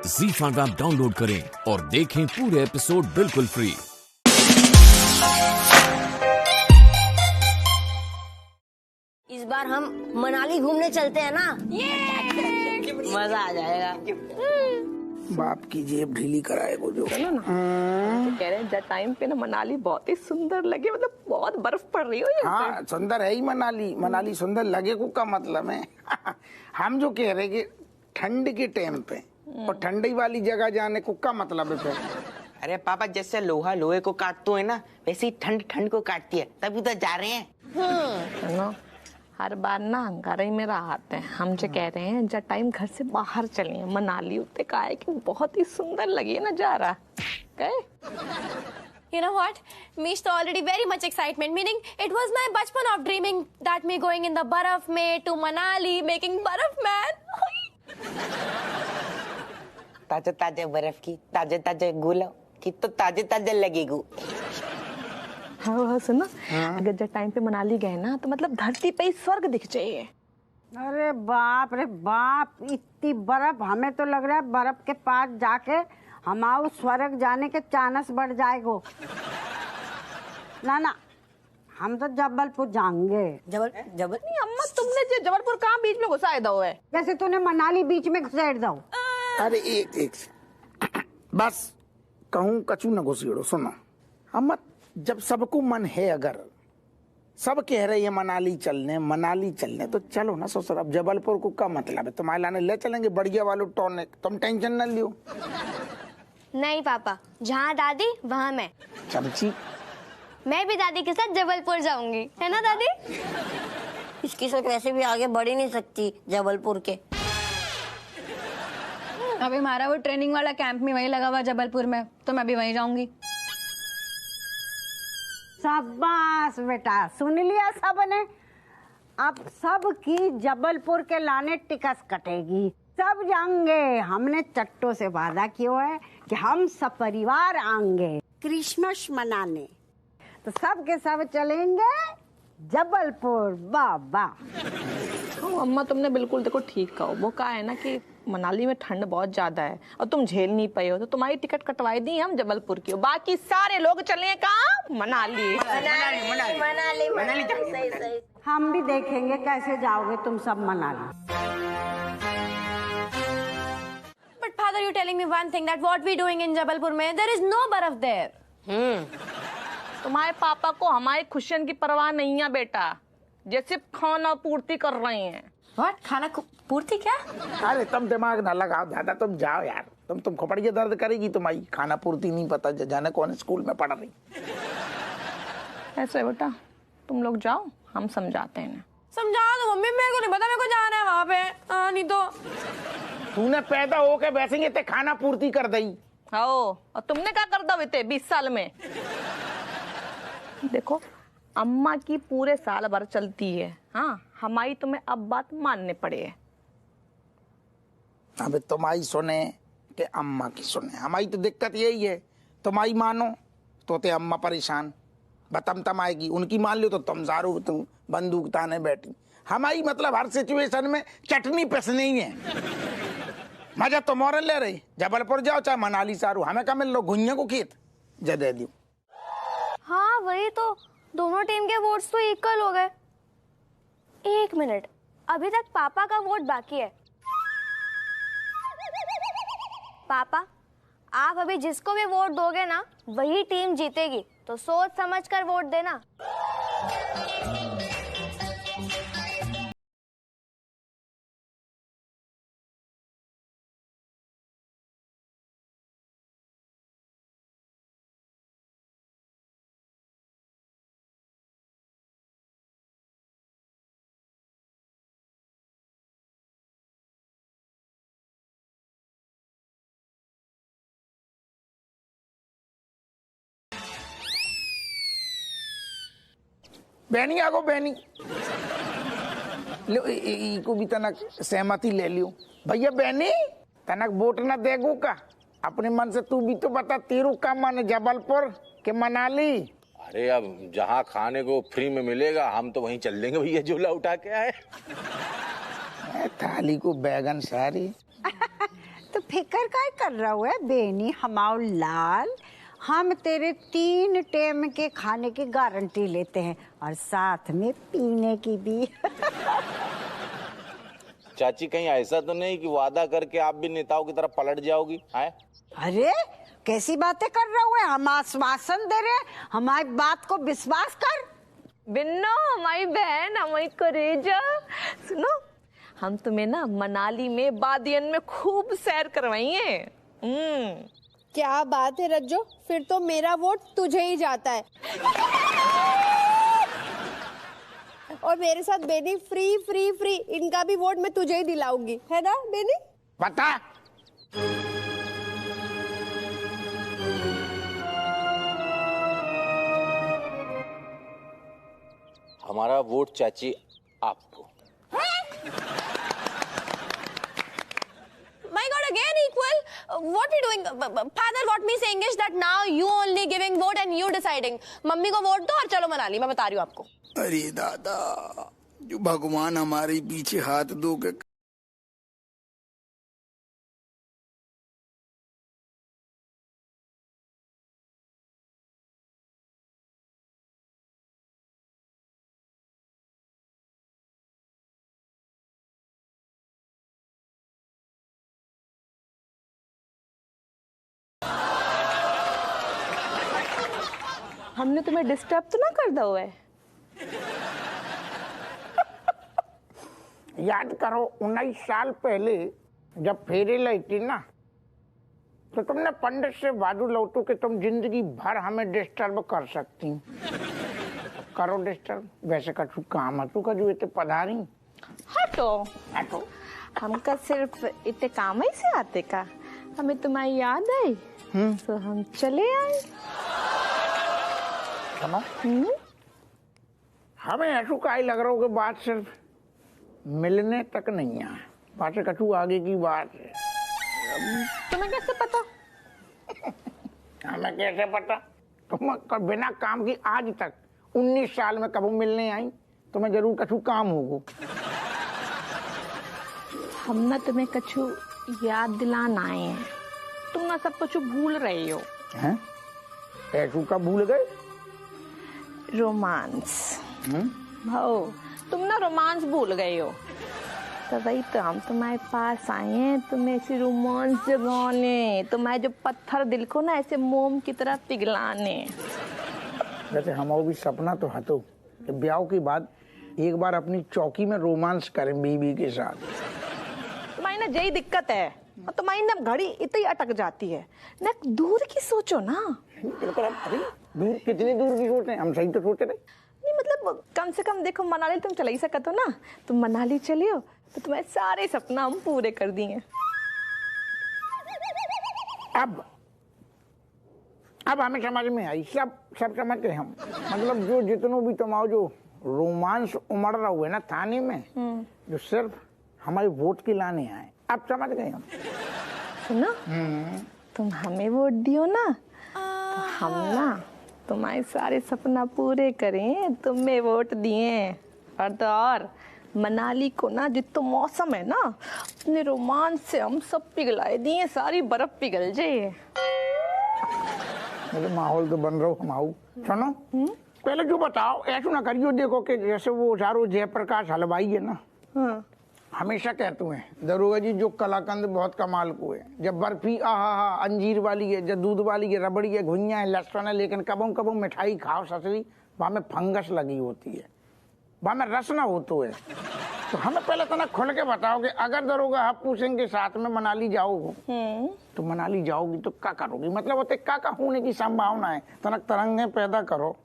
ZEE5 app download करें और देखें पूरे एपिसोड बिल्कुल फ्री। इस बार हम मनाली घूमने चलते हैं ना, मजा आ जाएगा। बाप की जेब ढीली कराए वो जो चलो ना। तो कह रहे हैं जब टाइम पे ना मनाली बहुत ही सुंदर लगे, मतलब बहुत बर्फ पड़ रही हो ये। हाँ सुंदर है ही मनाली सुंदर लगे को का मतलब है हम जो कह रहे कि ठंड के टाइम पे और ठंडी वाली जगह जाने को का मतलब है फिर। अरे पापा जैसे लोहा लोहे को काटते है ना, वैसे ही ठंड ठंड को काटती है, तभी तो जा रहे हैं। ना हर बार ना घर ही में आते हैं। हम जो कह रहे हैं जब टाइम घर से बाहर चले मनाली उतने का है कि बहुत ही सुंदर लगी है नजारा। गए You know what? Me तो already very much excitement. Meaning, it was my बचपन of dreaming that me going in the बर्फ में to Manali, making बर्फ man. ताजे ताजे बर्फ की ताजे ताजे गुलाब की तो ताजे ताजे लगेगू। हाँ सुनो, अगर जब टाइम पे मनाली गए ना तो मतलब धरती पे ही स्वर्ग दिख जाइए। अरे बाप रे बाप, इतनी बर्फ, हमें तो लग रहा है बर्फ के पास जाके हमारे स्वर्ग जाने के चांस बढ़ जाएगो। ना हम तो जबलपुर जाएंगे। जबल नहीं अम्मा, तुमने जो जबलपुर कहाँ बीच में घुसाए दो है? जैसे तूने मनाली बीच में घुसेड़ दो। अरे एक बस कहूँ कचू न घुसेड़ो। सुनो हम जब सबको मन है, अगर सब कह रहे हैं मनाली चलने तो चलो ना। ससुर अब जबलपुर को क्या मतलब है, तुम्हारे लाने ले चलेंगे बढ़िया वालों टॉनिक, तुम टेंशन न लियो। नहीं पापा, जहाँ दादी वहाँ मैं। चमची मैं भी दादी के साथ जबलपुर जाऊंगी, है ना दादी? इसकी सोच वैसे भी आगे बढ़ ही नहीं सकती जबलपुर के। अभी हमारा वो ट्रेनिंग वाला कैंप में वही लगा हुआ जबलपुर में, तो मैं भी वहीं जाऊंगी। शाबाश बेटा, सुन लिया सबने। अब सब की जबलपुर के लाने टिकट कटेगी, सब जाएंगे। हमने चट्टों से वादा किया है कि हम सब परिवार आएंगे क्रिसमस मनाने, तो सब के सब चलेंगे जबलपुर। बाबा हाँ अम्मा, तुमने बिल्कुल देखो ठीक कहो। वो कहा है ना कि मनाली में ठंड बहुत ज्यादा है और तुम झेल नहीं पाए हो, तो तुम्हारी टिकट कटवाई दी हम जबलपुर की, बाकी सारे लोग चले कहाँ? मनाली। सही। हम भी देखेंगे कैसे जाओगे तुम सब Manali. But father, you telling me one thing that what we doing in Jabalpur में? There is no बर्फ there. तुम्हारे पापा को हमारी खुशियन की परवाह नहीं है बेटा, जैसे खाना पूर्ति कर रहे हैं। व्हाट? खाना पूर्ति क्या? अरे तुम दिमाग न लगाओ ज्यादा, तुम जाओ यार। तुम खोपड़िया दर्द करेगी तुम्हारी। खाना पूर्ति नहीं पता जाने कौन स्कूल में पढ़ रही। ऐसे बेटा तुम लोग जाओ, हम समझाते हैं। समझा दो मम्मी, मेरे को नहीं पता, मेरे को जाना है वहाँ पे। नहीं तो तूने पैदा होके वैसे ही खाना पूर्ति कर दी। और तुमने क्या कर दो इतने 20 साल में? देखो अम्मा की पूरे साल भर चलती है, हाँ हमारी तुम्हें अब बात मानने पड़े है। अब तुम्हारी सुने कि अम्मा की सुने, हमारी तो दिक्कत यही है। तुम्हारी मानो तो ते अम्मा परेशान, बतम आएगी। उनकी मान लो तो तुम सारू तुम बंदूक ताने बैठी। हमारी मतलब हर सिचुएशन में चटनी पिसनी ही है। मजा तो मोरन ले रही, जबलपुर जाओ चाहे मनाली सारू, हमें क्या मिल लो घुइया को खेत जा दे दियो। हाँ वही तो, दोनों टीम के वोट्स तो इक्वल हो गए। एक मिनट, अभी तक पापा का वोट बाकी है। पापा, आप अभी जिसको भी वोट दोगे ना वही टीम जीतेगी, तो सोच समझ कर वोट देना। बहनी आगो बहनी लो को भी तनक सहमति ले लियो भैया। बहनी तनक वोट न देगो का, अपने मन से तू भी तो बता, तेरू का मन जबलपुर के मनाली? अरे अब जहाँ खाने को फ्री में मिलेगा हम तो वहीं चल देंगे भैया, झूला उठा के आए। थाली को बैगन सारी तो फिक्र काय कर रहा हुआ है बेनी हमाओ लाल। हम तेरे 3 टाइम के खाने की गारंटी लेते हैं और साथ में पीने की भी। चाची कहीं ऐसा तो नहीं कि वादा करके आप भी नेताओं की तरफ पलट जाओगी? है अरे कैसी बातें कर रहे हुए, हम आश्वासन दे रहे, हमारी बात को विश्वास कर। बिन्नो हमारी बहन, हमारी करेजा, सुनो हम तुम्हें ना मनाली में बादियन में खूब सैर करवाएंगे। क्या बात है रज्जो, फिर तो मेरा वोट तुझे ही जाता है। और मेरे साथ बेनी फ्री फ्री फ्री, इनका भी वोट मैं तुझे ही दिलाऊंगी, है ना बेनी? पता हमारा वोट चाची आपको। My God, again equal? What are you doing? Father got me saying is that now you only giving vote and you deciding. Mummy को वोट दो और चलो मनाली, मैं बता रही हूँ आपको। अरे दादा, जो भगवान हमारे पीछे हाथ दो के हमने तुम्हें डिस्टर्ब तो ना कर दो है? याद करो 19 साल पहले जब फेरे लाई थी ना, तो तुमने पंडित से वादू लौटो कि तुम जिंदगी भर हमें डिस्टर्ब कर सकती। करो डिस्टर्ब, वैसे कछु काम है तू का जो इतने पधारी। हटो हटो, हमका सिर्फ इतने काम ही से आते का, हमें तुम्हारी याद आई तो हम चले आए। सुनो, हमें ऐसा का ही लग रहा हो कि बात सिर्फ मिलने तक नहीं है, बात कछु आगे की बात है। तुम्हें कैसे पता? हमें कैसे पता? तुम बिना काम की आज तक 19 साल में कभी मिलने आई, तुम्हें जरूर कछु काम होगो। हम ना तुम्हें कछु याद दिलाना आए हैं, तुम ना सब कुछ भूल रहे हो। हैं? ऐसू का भूल गए? रोमांस भाओ, तुम ना रोमांस भूल गए हो, तो वही तो हम तुम्हारे पास आए हैं, तुम्हें ऐसे रोमांस जगाने, तुम्हारे जो पत्थर दिल को ना ऐसे मोम की तरह पिघलाने। वैसे हमारा भी सपना तो हतो कि ब्याह के बाद एक बार अपनी चौकी में रोमांस करें बीवी के साथ। तुम्हारी ना यही दिक्कत है, और तुम्हारी ना घड़ी इतनी अटक जाती है ना, दूर की सोचो ना। बिल्कुल, अरे दूर, कितनी दूर की सोचते हैं हम, सही तो सोच रहे नहीं, मतलब कम से कम देखो मनाली तुम चला ही सकते हो ना, तुम मनाली चले हो तो तुम्हारे सारे सपना हम पूरे कर दिए। अब हमें समझ में आई, सब समझ गए हम। मतलब जो जितनों भी तुम्हारा जो रोमांस उमड़ रहा हुआ है ना थाने में, जो सिर्फ हमारे वोट के लाने आए, अब समझ गए हम। सुनो, तुम हमें वोट दियो ना, तो हम ना तुम्हारे सारे सपना पूरे करें, तुम्हें वोट दिए। और तो और मनाली को ना जितना मौसम है ना, अपने रोमांस से हम सब पिघलाए दिए, सारी बर्फ पिघल जाए। मुझे माहौल तो बन रहा हो हमाऊ। सुनो, पहले जो बताओ, ऐसा ना करियो, देखो कि जैसे वो चारों जयप्रकाश हलवाई है ना, हमेशा कहते हैं दरोगा जी जो कलाकंद बहुत कमाल को है, जब बर्फी आहा अंजीर वाली है, जब दूध वाली है, रबड़ी है, घुइयां है, लहसुन है, लेकिन कबों कबों मिठाई खाओ ससरी, वहाँ में फंगस लगी होती है, वहाँ में रस ना होतो है। तो हमें पहले तो ना खुल के बताओ कि अगर दरोगा हप्पू सिंह के साथ में मनाली जाओगे, तो मनाली जाओगी तो क्या करोगी, मतलब होते क्या होने की संभावना है, तनक तरंगे पैदा करो।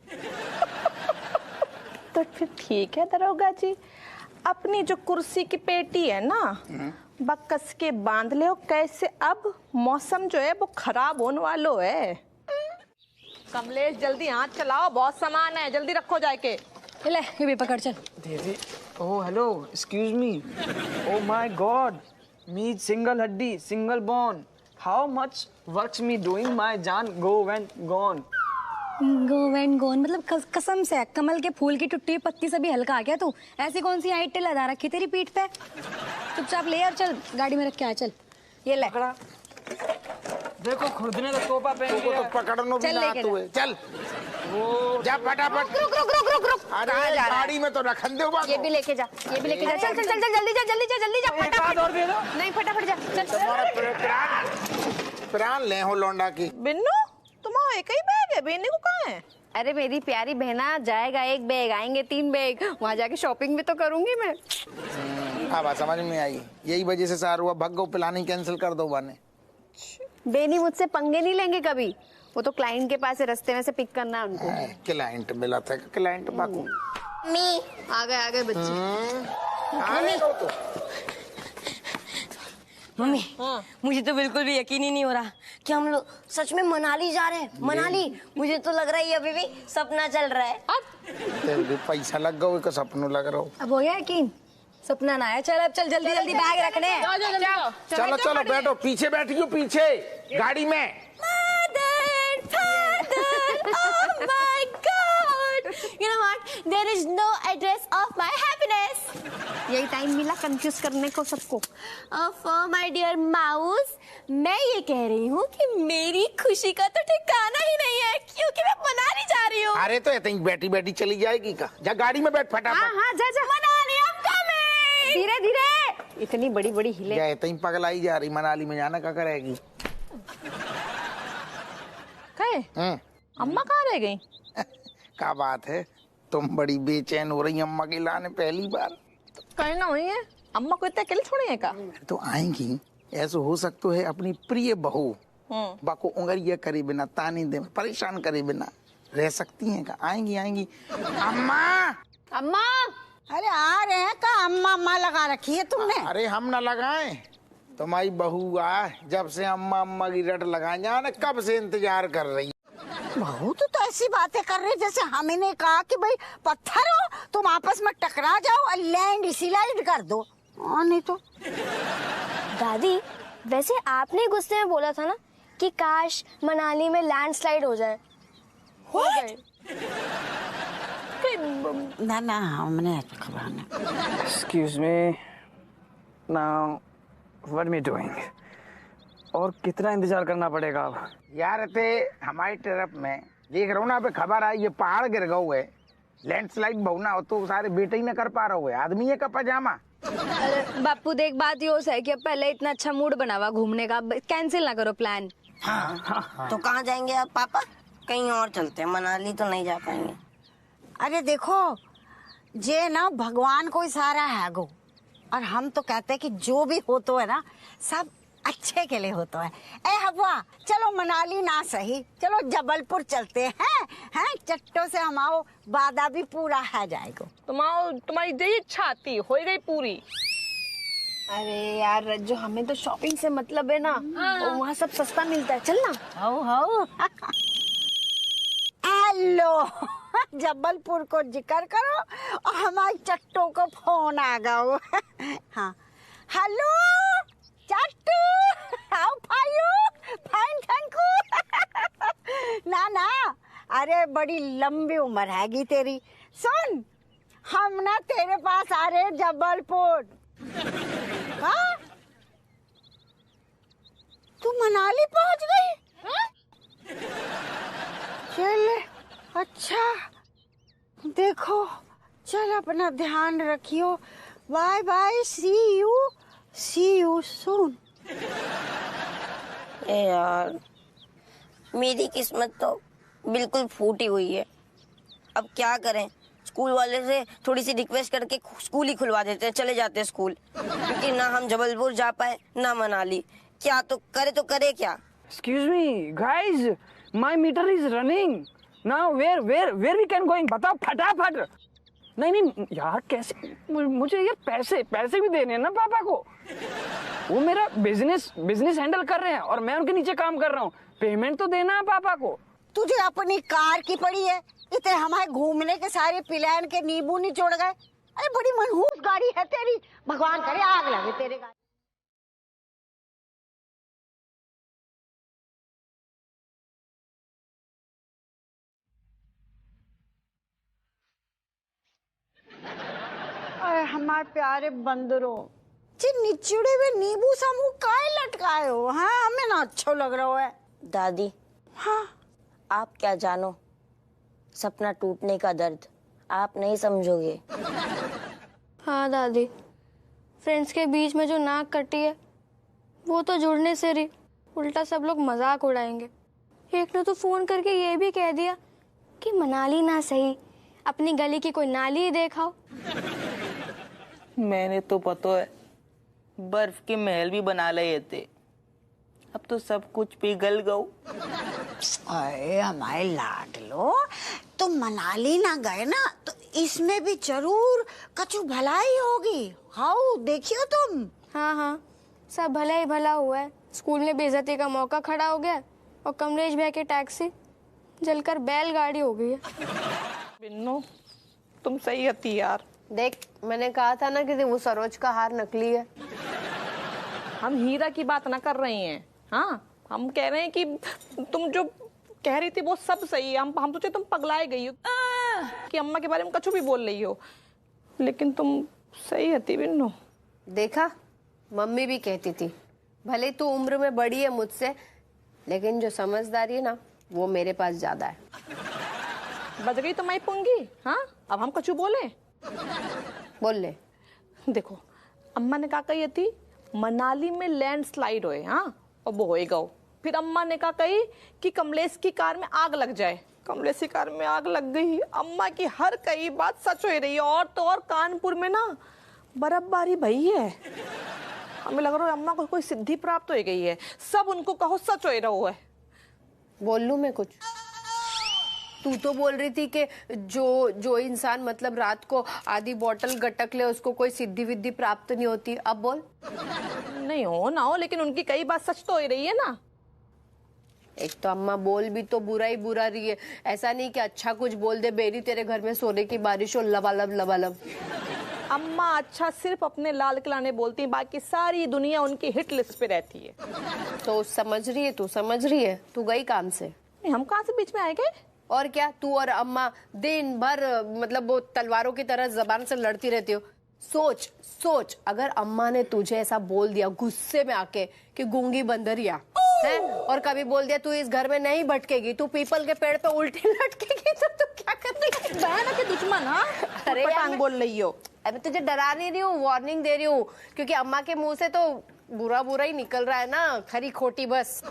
तो फिर ठीक है दरोगा जी, अपनी जो कुर्सी की पेटी है ना, बकस के बांध ले, कैसे अब मौसम जो है वो खराब होने वालो है। कमलेश जल्दी हाथ चलाओ, बहुत सामान है, जल्दी रखो जाके। ले ये भी पकड़, चल। दीदी, oh hello, excuse me, oh my god, me single हड्डी, single bone, how much works me doing my जान, go and gone. Go and gone मतलब कसम से कमल के फूल की टुट्टी पत्ती से भी हल्का आ गया तू। ऐसी कौन सी आइटल लगा रखी तेरी पीठ पे? चुपचाप ले और चल, गाड़ी में रख के आ, चल। ये ले। देखो खुदने तो तोपा पहन तुमको लिया। तो पकड़नो भी चल ना लेके आते हुए। चल जा फटाफट। रुक रुक रुक रुक रुक। अरे गाड़ी में तो रखन दो बात। ये भी लेके जा, ये भी लेके जा। चल चल चल चल जल्दी जा जल्दी जा जल्दी जा एक हाथ और दे दो। नहीं फटाफट जा चल। तुम्हारा प्राण ले हो लौंडा की। बिन्नू तुम्हारा एक ही बैग है, बेने को कहाँ है? अरे मेरी प्यारी बहना, जाएगा 1 बैग, आएंगे 3 बैग, वहाँ जाके शॉपिंग भी तो करूंगी मैं। हाँ बात समझ में आई। यही वजह से सारू अब भग गो, प्लानिंग कैंसिल कर दो बाने। बेनी मुझसे पंगे नहीं लेंगे कभी, वो तो क्लाइंट के पास है, रास्ते में से पिक करना है उनको। क्लाइंट मिला था, क्लाइंट बाकू मी आ गए बच्चे। मम्मी मुझे तो बिल्कुल भी यकीन ही नहीं हो रहा कि हम लोग सच में मनाली जा रहे हैं। मनाली मुझे तो लग रहा है ये अभी भी सपना चल रहा है। तेरे भी पैसा लग गया का सपनों लग रहा हो। अब हो गया यकीन, सपना ना है। चल अब चल जल्दी जल्दी बैग रखने। चलो चलो बैठो, पीछे बैठियो, पीछे गाड़ी में। Oh my God! You know what? There is no address of my happiness. यही टाइम मिला कंफ्यूज करने को सबको। My dear mouse, मैं ये कह रही हूँ कि मेरी खुशी का तो ठिकाना ही नहीं है क्योंकि मैं मनाली जा रही हूँ। अरे तो ऐसे ही बैठी बैठी चली जाएगी का? जा गाड़ी में बैठ फटाफट। हाँ जा जा। Manali I'm coming. धीरे धीरे, इतनी बड़ी बड़ी हिले। जा ऐसे ही पगलाई जा रही, मनाली में जाना क्या करेगी? अम्मा कहाँ रह गई? क्या बात है, तुम बड़ी बेचैन हो रही अम्मा के लाने पहली बार। कहना हुई है अम्मा को इतना अकेले छोड़ी है का? तो आएंगी, ऐसा हो सकता है अपनी प्रिय बहू बाको उंगलिया करे बिना, ताने दे परेशान करे बिना रह सकती हैं का? आएंगी आएंगी। अम्मा अम्मा, अरे आ रहे हैं का? अम्मा अम्मा लगा रखी है तुमने? अरे हम न लगाए, तुम्हारी बहू आ जब से अम्मा अम्मा की रट लगाए, जाने कब से इंतजार कर रही। बहू तो ऐसी बातें कर रही जैसे हमें ने कहा कि भाई पत्थर हो तुम आपस में टकरा जाओ और लैंड स्लाइड कर दो। नहीं तो दादी, वैसे आपने गुस्से में बोला था ना कि काश मनाली में लैंडस्लाइड हो जाए। हो गए। ना ना हमने खबर नहीं। Excuse me. Now, what am I doing? और कितना इंतजार करना पड़ेगा अब? यार थे हमारी तरफ में देख रहा हूँ ना, पे खबर आई ये पहाड़ गिर गए है, लैंडस्लाइड बहुना हो तो सारे बेटे ही न कर पा रहे हो। आदमी है का पजामा। अरे बापू देख, बात यो है कि अब पहले इतना अच्छा मूड बनावा घूमने का, कैंसिल ना करो प्लान। हाँ। तो कहाँ जाएंगे आप पापा? कहीं और चलते हैं, मनाली तो नहीं जा पाएंगे। अरे देखो, जे ना भगवान को इशारा है गो, और हम तो कहते हैं कि जो भी हो तो है ना सब अच्छे के लिए होता है। ए हवा, चलो मनाली ना सही, चलो जबलपुर चलते हैं। हैं चट्टों से हमारा वादा भी पूरा है जाएगा। तुम्हारी जो इच्छा थी हो गई पूरी। अरे यार जो हमें तो शॉपिंग से मतलब है ना, और वहाँ सब सस्ता मिलता है, चल ना। हो हेलो, जबलपुर को जिक्र करो और हमारी चट्टों को फोन आ गया। हाँ hello Chattu, how are you? Fine thank you. ना ना, अरे बड़ी लंबी उम्र हैगी तेरी। सुन, हम ना तेरे पास आ रहे जबलपुर। हाँ तू मनाली पहुंच गई? चल अच्छा, देखो चल अपना ध्यान रखियो। Bye bye, see you soon. ए यार, मेरी किस्मत तो बिल्कुल फूटी हुई है। अब क्या करें, स्कूल वाले से थोड़ी सी रिक्वेस्ट करके स्कूल ही खुलवा देते हैं, चले जाते हैं स्कूल, क्योंकि ना हम जबलपुर जा पाए ना मनाली। क्या तो करे क्या? Excuse me, guys, my meter is running. Now where we can going? बताओ फटाफट। नहीं यार, कैसे? मुझे ये पैसे भी देने हैं ना पापा को। वो मेरा बिजनेस हैंडल कर रहे हैं और मैं उनके नीचे काम कर रहा हूँ। पेमेंट तो देना है पापा को। तुझे अपनी कार की पड़ी है, इतने हमारे घूमने के सारे प्लान के नींबू निचोड़ गए। अरे बड़ी मनहूस गाड़ी है तेरी, भगवान करे आग लगे तेरे गाड़ी। अरे हमारे प्यारे बंदरों, जी निचुड़े में नींबू सा मुंह काहे लटकाए हो? हाँ हमें ना अच्छा लग रहा है। दादी, हाँ आप क्या जानो सपना टूटने का दर्द, आप नहीं समझोगे। हाँ दादी, फ्रेंड्स के बीच में जो नाक कटी है वो तो जुड़ने से रही, उल्टा सब लोग मजाक उड़ाएंगे। एक ने तो फोन करके ये भी कह दिया कि मनाली ना सही, अपनी गली की कोई नाली ही देखाओ। मैंने तो पता है बर्फ के महल भी बना लिए थे, अब तो सब कुछ पिघल गओ। अरे हमारे लाडलो, तुम मनाली ना गए ना तो इसमें भी जरूर कछु भलाई होगी। हाउ देखियो तुम। हाँ हाँ, सब भला ही भला हुआ है। स्कूल में बेइज्जती का मौका खड़ा हो गया और कमलेश भैया की टैक्सी जलकर बैलगाड़ी हो गई है। बिन्नू तुम सही हती यार। देख, मैंने कहा था ना कि वो सरोज का हार नकली है। हम हीरा की बात ना कर रहे हैं। हाँ, हम कह रहे हैं कि तुम जो कह रही थी वो सब सही है। हम सोचे तुम पगलाए गई हो कि अम्मा के बारे में कुछ भी बोल रही हो, लेकिन तुम सही हती बिन्नू। देखा, मम्मी भी कहती थी भले तू उम्र में बड़ी है मुझसे, लेकिन जो समझदारी है ना वो मेरे पास ज्यादा है। बच गई तो मैं पूंगी। हाँ, अब हम कुछ बोले? बोल ले। देखो, अम्मा ने कहा कही थी मनाली में लैंडस्लाइड होए। हाँ, और वो होएगा। फिर अम्मा ने कहा कही कि कमलेश की कार में आग लग जाए। कमलेश की कार में आग लग गई। अम्मा की हर कई बात सच हो रही है। और तो और कानपुर में ना बर्फबारी भई है। हमें लग रहा है अम्मा को कोई सिद्धि प्राप्त हो गई है। सब उनको कहो सच हो रहा है। बोल लूं मैं कुछ? तू तो बोल रही थी कि जो इंसान मतलब रात को आधी बोतल गटक ले उसको कोई सिद्धि विद्धि प्राप्त नहीं होती। अब बोल। नहीं हो ना हो, लेकिन उनकी कई बात सच तो हो रही है ना। एक तो अम्मा बोल भी तो बुरा ही बुरा रही है। ऐसा नहीं कि अच्छा कुछ बोल दे, बेरी तेरे घर में सोने की बारिश हो, लबालब लबालब। अम्मा अच्छा सिर्फ अपने लाल किलाने बोलती हैं, बाकी सारी दुनिया उनकी हिट लिस्ट पे रहती है। तो समझ रही है, तू समझ रही है? तू गई काम से? नहीं, हम कहाँ से बीच में आए गए? और क्या, तू और अम्मा दिन भर मतलब वो तलवारों की तरह जबान से लड़ती रहती हो। सोच सोच, अगर अम्मा ने तुझे ऐसा बोल दिया गुस्से में आके कि गूंगी बंदरिया है, और कभी बोल दिया तू इस घर में नहीं भटकेगी, तू पीपल के पेड़ पे उल्टी लटकेगी, तो तू क्या करेगी? बहन के दुश्मन। हाँ, अरे पटांग बोल रही हो। मैं तुझे डरा नहीं रही हूँ, वार्निंग दे रही हूँ, क्योंकि अम्मा के मुंह से तो बुरा बुरा ही निकल रहा है ना, खरी खोटी बस।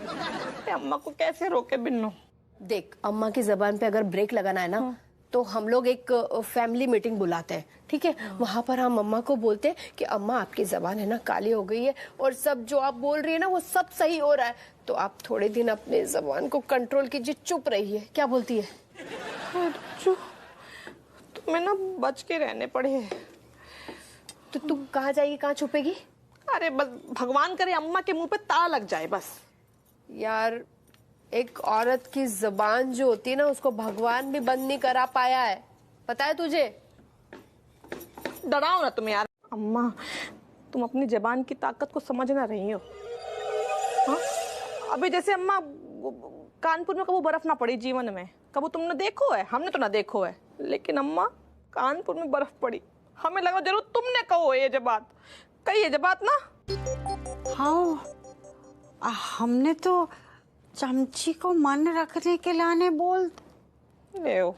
अम्मा को कैसे रोके बिन्नू? देख, अम्मा की जबान पे अगर ब्रेक लगाना है ना तो हम लोग एक फैमिली मीटिंग बुलाते हैं, ठीक है? वहां पर हम अम्मा को बोलते हैं कि अम्मा आपकी जबान है ना काली हो गई है और सब जो आप बोल रही है ना वो सब सही हो रहा है, तो आप थोड़े दिन अपने जबान को कंट्रोल कीजिए, चुप रहिए। क्या बोलती है? तुम्हें ना बच के रहने पड़े। तो तू कहाँ जाएगी, कहाँ छुपेगी? अरे बस भगवान करे अम्मा के मुंह पे ताला लग जाए बस। यार, एक औरत की जबान जो होती है ना उसको भगवान भी बंद नहीं करा पाया है, पता है तुझे? डराओ ना तुम यार। अम्मा, तुम अपनी जबान की ताकत को समझ ना रही हो। हाँ? अभी जैसे अम्मा कानपुर में कबू बर्फ ना पड़ी जीवन में, कबू तुमने देखो है? हमने तो ना देखो है, लेकिन अम्मा कानपुर में बर्फ पड़ी। हमें लगा जरूर तुमने कहो ये जब बात कही है, जब बात ना। हाँ, हमने तो चमची को मन रखने के लाने बोल ले हो।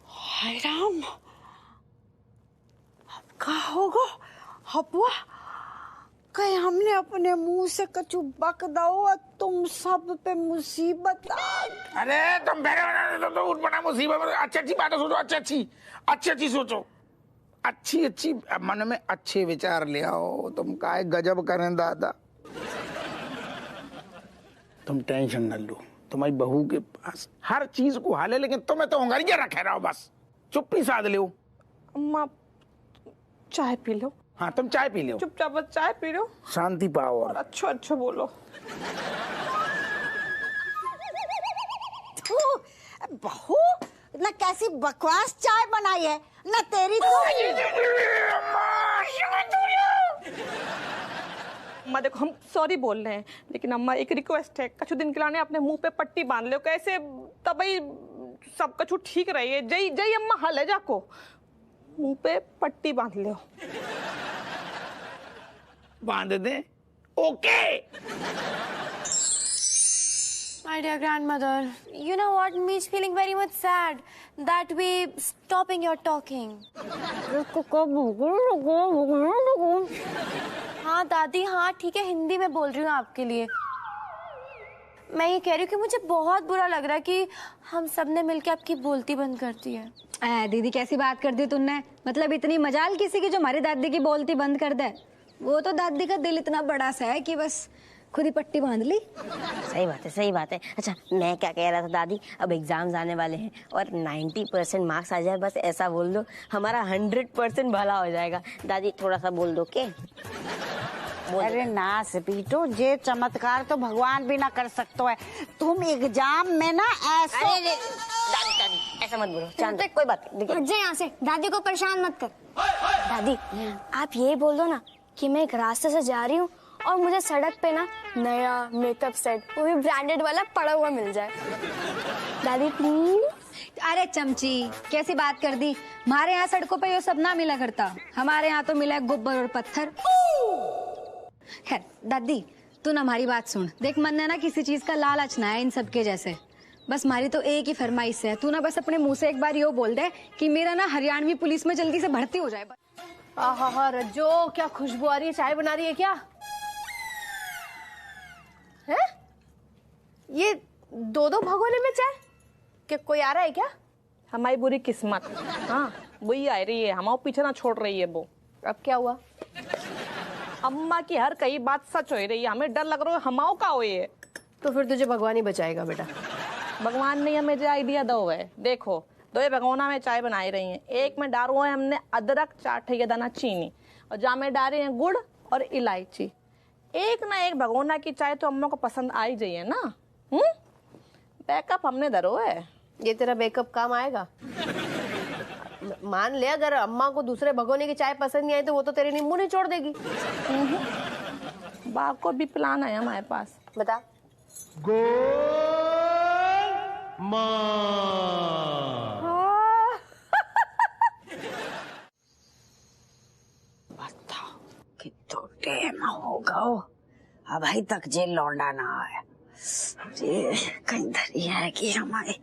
हाय राम, क्या होगा? हपुआ कहीं हमने अपने मुंह से कछु बक दो, तुम सब पे मुसीबत। अरे तुम तो उठ पड़ा मुसीबत में। अच्छी अच्छी बातें सोचो, अच्छी अच्छी सोचो, अच्छी मन में अच्छे विचार ले आओ। तुम काहे गजब करें दादा। तुम टेंशन न लो, तुम्हारी बहू के पास हर चीज को हाल है, लेकिन तुम्हें तो उंगलियां रखे रहो, बस चुप्पी साध लो। अम्मा चाय पी लो। हाँ, तुम चाय पी लो, चुपचाप बस चाय पी लो, शांति पाओ और अच्छा बोलो। बहू ना कैसी बकवास चाय बनाई है ना तेरी तो। अम्मा देखो, हम सॉरी बोल रहे हैं, लेकिन अम्मा एक रिक्वेस्ट है, कछु दिन के लाने अपने मुंह पे पट्टी बांध लो, कैसे तभी सब कछु ठीक रही है। जय जय अम्मा हल है जाको। मुंह पे पट्टी बांध लो। बांध दे। Okay. My dear grandmother, you know what? Me's feeling very much sad that we stopping your talking. हाँ दादी, हाँ ठीक है, हिंदी में बोल रही हूँ आपके लिए। मैं ये कह रही हूँ कि मुझे बहुत बुरा लग रहा है कि हम सब ने मिलकर आपकी बोलती बंद कर दी है। दीदी कैसी बात कर दी तुमने? मतलब इतनी मजाल किसी की जो हमारी दादी की बोलती बंद कर दे? वो तो दादी का दिल इतना बड़ा सा है कि बस खुद ही पट्टी बांध ली। सही बात है, सही बात है। अच्छा, मैं क्या कह रहा था दादी, अब एग्जाम्स आने वाले हैं और 90% मार्क्स आ जाए, बस ऐसा बोल दो, हमारा 100% भला हो जाएगा। दादी थोड़ा सा बोल दो के? अरे ना पीटो, ये चमत्कार तो भगवान भी ना कर सकते है। तुम एग्जाम में ना ऐसे दादी ऐसा मत बोलो। चांद कोई बात नहीं, यहाँ से दादी को परेशान मत कर। दादी आप ये बोल दो ना कि मैं एक रास्ते से जा रही हूँ और मुझे सड़क पे ना नया मेकअप सेट, वो भी ब्रांडेड वाला, पड़ा हुआ मिल जाए। दादी प्लीज। अरे चमची, कैसी बात कर दी? हमारे यहाँ सड़कों पे ये सब ना मिला करता, हमारे यहाँ तो मिला गोबर और पत्थर। खैर दादी, तू ना हमारी बात सुन। देख, मन है ना किसी चीज का लालच ना है इन सबके जैसे। बस हमारी तो एक ही फरमाइश है, तू ना बस अपने मुंह से एक बार यो बोल दे कि मेरा ना हरियाणवी पुलिस में जल्दी से भर्ती हो जाए। आहा रज्जो, क्या खुशबू आ रही है, चाय बना रही है क्या? है? ये दो भगोने में चाय? क्या कोई आ रहा है क्या? हमारी बुरी किस्मत। हाँ वही आ रही है, हमारे पीछे ना छोड़ रही है वो। अब क्या हुआ? अम्मा की हर कई बात सच हो रही है, हमें डर लग रहा है हमाओ का हो ये। तो फिर तुझे भगवान ही बचाएगा बेटा। भगवान ने हमें जो आइडिया दो है, देखो दो भगोना में चाय बनाई रही हैं। एक में डाल है हमने अदरक, 4 ठेके दाना चीनी, और जहाँ में डाले हैं गुड़ और इलायची। एक ना एक भगोना की चाय तो अम्मा को पसंद आ ही जाइए ना। बैकअप हमने धरो है। ये तेरा बैकअप काम आएगा? मान ले अगर अम्मा को दूसरे भगोने की चाय पसंद नहीं आई तो वो तो तेरे नींबू नहीं छोड़ देगी। बाप को भी प्लान है हमारे पास। बता। बताओ कितना टाइम होगा अभी तक जे लौंडा ना आया। ये कहीं धरी है कि हमारे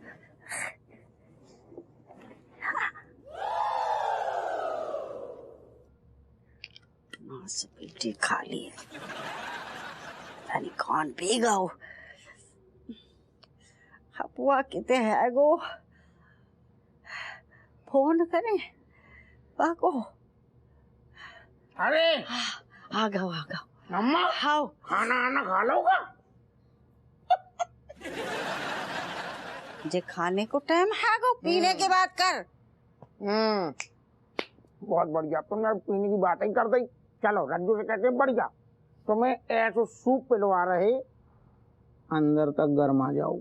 पीटी खाली है, यानी कौन पी गो हपुआ किते है गो, फोन करें बाको। अरे आ गो अम्मा, हाउ खाना खा लोगा? जे खाने को टाइम है गो, पीने की बात कर। बहुत बढ़िया, तुमने पीने की बात ही कर दी। चलो रज्जू से कहते बढ़िया, तुम्हें ऐसा सूप पिलवा रहे, अंदर तक गर्मा जाओ।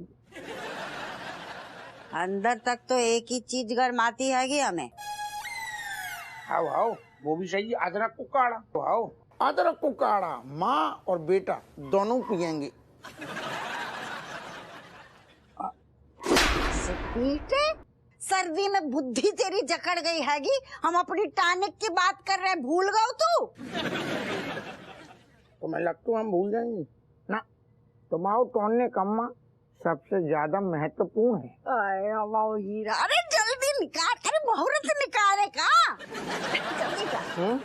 अंदर तक तो एक ही चीज गर्माती है कि हमें। आओ आओ, वो भी सही है, अदरक को काढ़ा। तो आओ, अदरक को काढ़ा माँ और बेटा दोनों पियेंगे। पीटे सर्दी में बुद्धि तेरी जकड़ गई हैगी। हम अपनी टॉनिक की बात कर रहे हैं, भूल गए तू? तुम्हें लगता हम भूल जाएंगे ना? तुम्हारा टॉनिक अम्मा सबसे ज्यादा महत्वपूर्ण है। हीरा, अरे जल्दी निकाल, अरे मुहूर्त निकाले का जल्दी कर।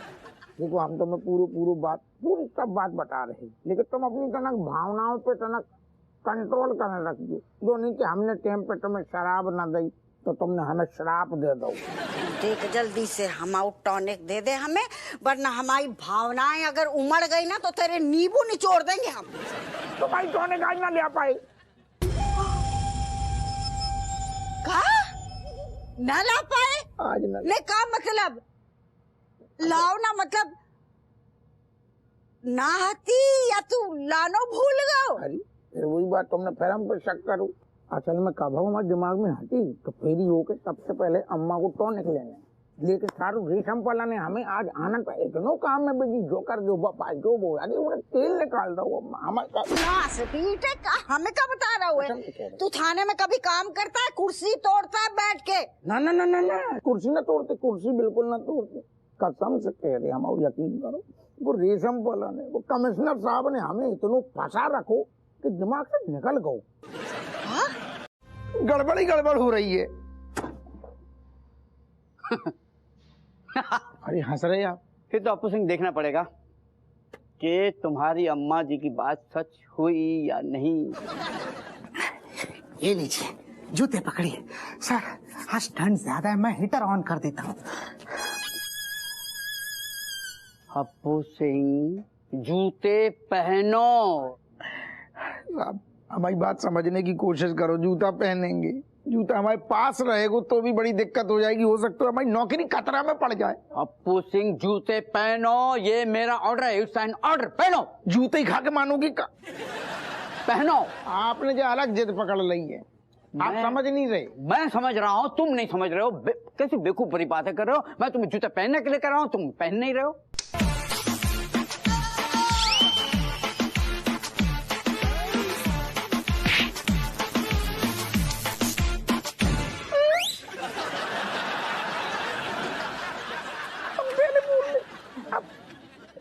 देखो हम तुम्हें पूरी सब बात बता रहे, लेकिन तुम अपनी तनक भावनाओं पे तनक कंट्रोल करने रखिए। दो नहीं कि हमने टाइम पे तुम्हें शराब न दी तो तुमने हमें श्राप दे दो। देख जल्दी से हम टॉनिक दे दे हमें, वरना हमारी भावनाएं अगर उमड़ गई ना तो तेरे नींबू निचोड़ देंगे हम। तो भाई टॉनिक आज ना ले आ पाए। न ला पाए? आज ना ले का मतलब? लाओ ना मतलब ना आती या तू लानो भूल गयो? अरे फिर वही बात, तुमने फिर हम पे शक करो। असल में कब हमारे दिमाग में हटी तो फेरी होके सबसे पहले अम्मा को टॉनिक लेने। लेकिन सारू रेशम वाला ने हमें आज आनंद पर इतनो काम में बिजी जो कर दो बापा जो बोला कि उन्हें तेल निकाल दो हमें हमें क्या बता रहा है? तू थाने में कभी काम करता है? कुर्सी तोड़ता है बैठ के? ना ना ना ना ना कुर्सी ना तोड़ते, कुर्सी बिल्कुल ना तोड़ते, कसम से कह रहे हम, और यकीन करो वो रेशम वाला ने, वो कमिश्नर साहब ने हमें इतनो फंसा रखो कि दिमाग से निकल गो। गड़बड़ ही गड़बड़ हो रही है। अरे हंस रहे आप? फिर तो अप्पू सिंह देखना पड़ेगा कि तुम्हारी अम्मा जी की बात सच हुई या नहीं। ये लीजिए जूते पकड़िए। सर आज ठंड ज्यादा है, मैं हीटर ऑन कर देता हूँ। अप्पू सिंह जूते पहनो। आप हमारी बात समझने की कोशिश करो, जूता पहनेंगे, जूता हमारे पास रहेगा तो भी बड़ी दिक्कत हो जाएगी, हो सकता है हमारी नौकरी खतरा में पड़ जाए। अप्पू सिंह जूते पहनो, ये मेरा ऑर्डर है, इट्स एन ऑर्डर। पहनो। जूते ही खा के मानोगी का? पहनो। आपने जो अलग जिद पकड़ ली है, आप समझ नहीं रहे। मैं समझ रहा हूँ, तुम नहीं समझ रहे हो। कैसी बेवकूफ बड़ी बातें कर रहे हो। मैं तुम्हें जूते पहनने के लिए कर रहा हूँ, तुम पहन नहीं रहे हो।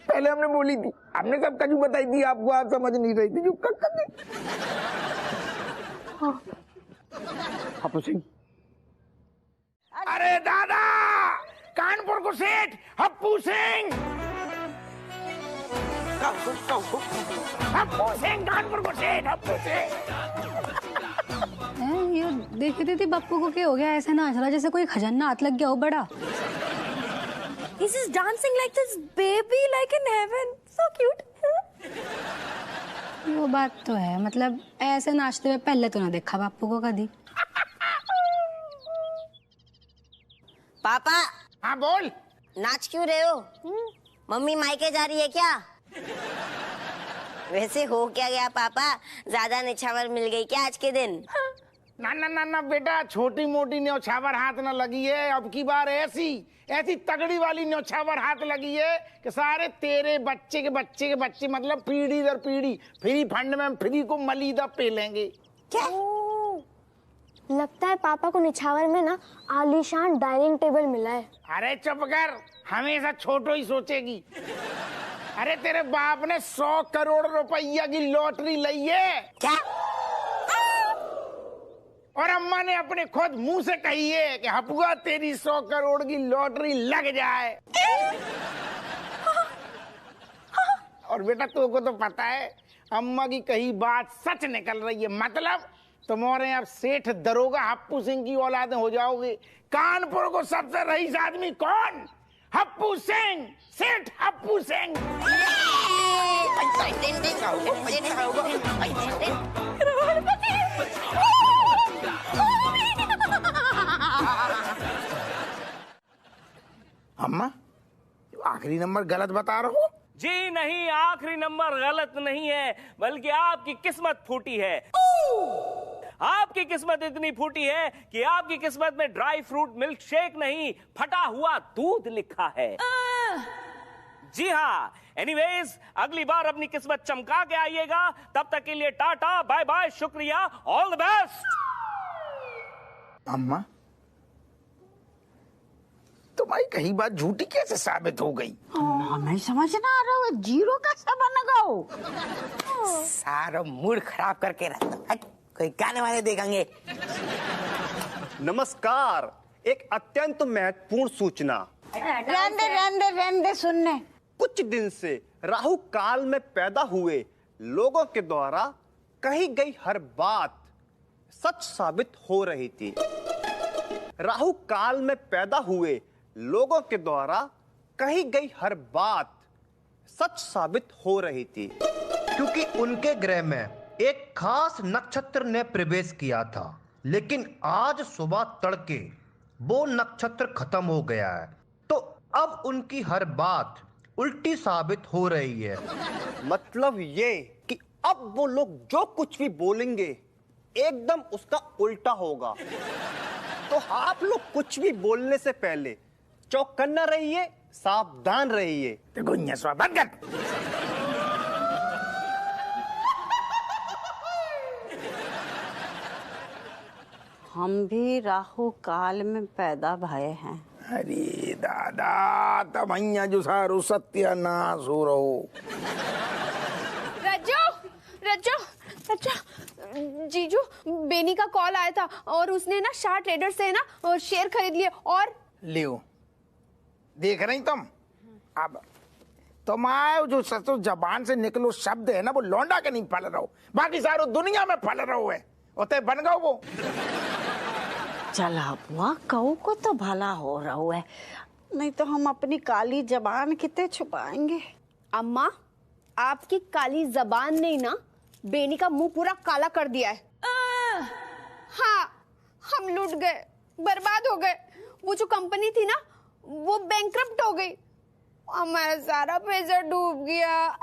पहले हमने बोली थी, हमने सब कजू बताई थी आपको, आप समझ नहीं रही थी। अप्पू सिंह। अरे दादा, कानपुर को सेठ अप्पू सिंह, अप्पू सिंह, कानपुर को सेठ अप्पू सिंह। ये देखती थी बप्पू को क्या हो गया, ऐसे नाच रहा जैसे कोई खजाना हाथ लग गया हो बड़ा। He's just dancing like this baby, like in heaven. So cute. वो बात तो है, मतलब ऐसे नाचते हुए पहले तो ना देखा बापू को कभी। पापा। हाँ बोल। नाच क्यों रहे हो? मम्मी मायके जा रही है क्या? वैसे हो क्या गया पापा, ज्यादा निछावर मिल गई क्या आज के दिन? ना ना ना ना बेटा, छोटी मोटी न्यौछावर हाथ ना लगी है, अब की बार ऐसी तगड़ी वाली न्यौछावर हाथ लगी है कि सारे तेरे बच्चे के बच्चे के बच्चे, मतलब पीढ़ी दर पीढ़ी फ्री फंड में फ्री को मलीदा पे लेंगे। क्या? लगता है पापा को निछावर में ना आलीशान डाइनिंग टेबल मिला है। अरे चुप कर, हमेशा छोटो ही सोचेगी। अरे तेरे बाप ने 100 करोड़ रुपया की लॉटरी ली है क्या? और अम्मा ने अपने खुद मुंह से कही है कि हपुआ तेरी 100 करोड़ की लॉटरी लग जाए। और बेटा तुमको तो पता है अम्मा की कही बात सच निकल रही है, मतलब तुम्हारे अब सेठ दरोगा हप्पू सिंह की औलाद हो जाओगे। कानपुर को सबसे रईस आदमी कौन? हप्पू सिंह, सेठ हप्पू सिंह। अम्मा आखिरी नंबर गलत बता रहा हूँ? जी नहीं, आखिरी नंबर गलत नहीं है, बल्कि आपकी किस्मत फूटी है। आपकी किस्मत इतनी फूटी है कि आपकी किस्मत में ड्राई फ्रूट मिल्क शेक नहीं, फटा हुआ दूध लिखा है। जी हाँ। एनीवेज, अगली बार अपनी किस्मत चमका के आइएगा। तब तक के लिए टाटा बाय बाय, शुक्रिया, ऑल द बेस्ट। अम्मा तुम्हारी कही बात झूठी कैसे साबित हो गई? नहीं समझ ना आ रहा है, जीरो कैसे बन गया? सारा मूड खराब करके रहता, कोई गाने वाले देखेंगे। नमस्कार, एक अत्यंत महत्वपूर्ण सूचना। रहने सुनने। कुछ दिन से राहु काल में पैदा हुए लोगों के द्वारा कही गई हर बात सच साबित हो रही थी। राहु काल में पैदा हुए लोगों के द्वारा कही गई हर बात सच साबित हो रही थी, क्योंकि उनके ग्रह में एक खास नक्षत्र ने प्रवेश किया था, लेकिन आज सुबह तड़के वो नक्षत्र खत्म हो गया है, तो अब उनकी हर बात उल्टी साबित हो रही है। मतलब ये कि अब वो लोग जो कुछ भी बोलेंगे एकदम उसका उल्टा होगा। तो आप लोग कुछ भी बोलने से पहले चौकन्ना रहिए, सावधान रहिए। बंद कर। हम भी राहु काल में पैदा भये हैं। अरे दादा, तब અહીંયા जो सारो सत्यानाश हो रहो। रज्जो, रज्जो, रज्जो, जीजू, बेनी का कॉल आया था और उसने ना शाह ट्रेडर से ना और शेयर खरीद लिए। और लियो, देख रही तुम? अब तुम आए जो सचो जबान से निकलो शब्द है ना, वो लौंडा के नहीं फल रहो, बाकी सारो दुनिया में फल रहो है। उते बन गओ वो। चला बुआ, कऊ को तो भला हो रहा है, नहीं तो हम अपनी काली जबान कितने छुपाएंगे। अम्मा, आपकी काली जबान ने ना बेनी का मुंह पूरा काला कर दिया है। हाँ, हम लूट गए, बर्बाद हो गए। वो जो कंपनी थी ना, वो बैंकरप्ट हो गई, हमारा सारा पैसा डूब गया।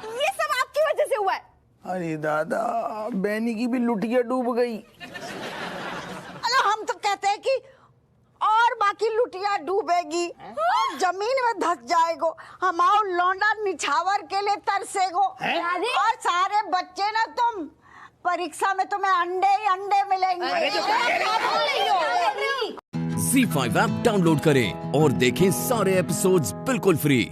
ये सब आपकी वजह से हुआ है। अरे दादा, बैनी की भी लुटिया डूब गई। अरे हम तो कहते हैं कि और बाकी लुटिया डूबेगी और जमीन में धस जाएगो, हमारा लौंडा निछावर के लिए तरसेगो। और सारे बच्चे ना तुम परीक्षा में तुम्हें अंडे ही अंडे मिलेंगे। ZEE5 ऐप डाउनलोड करें और देखें सारे एपिसोड्स बिल्कुल फ्री।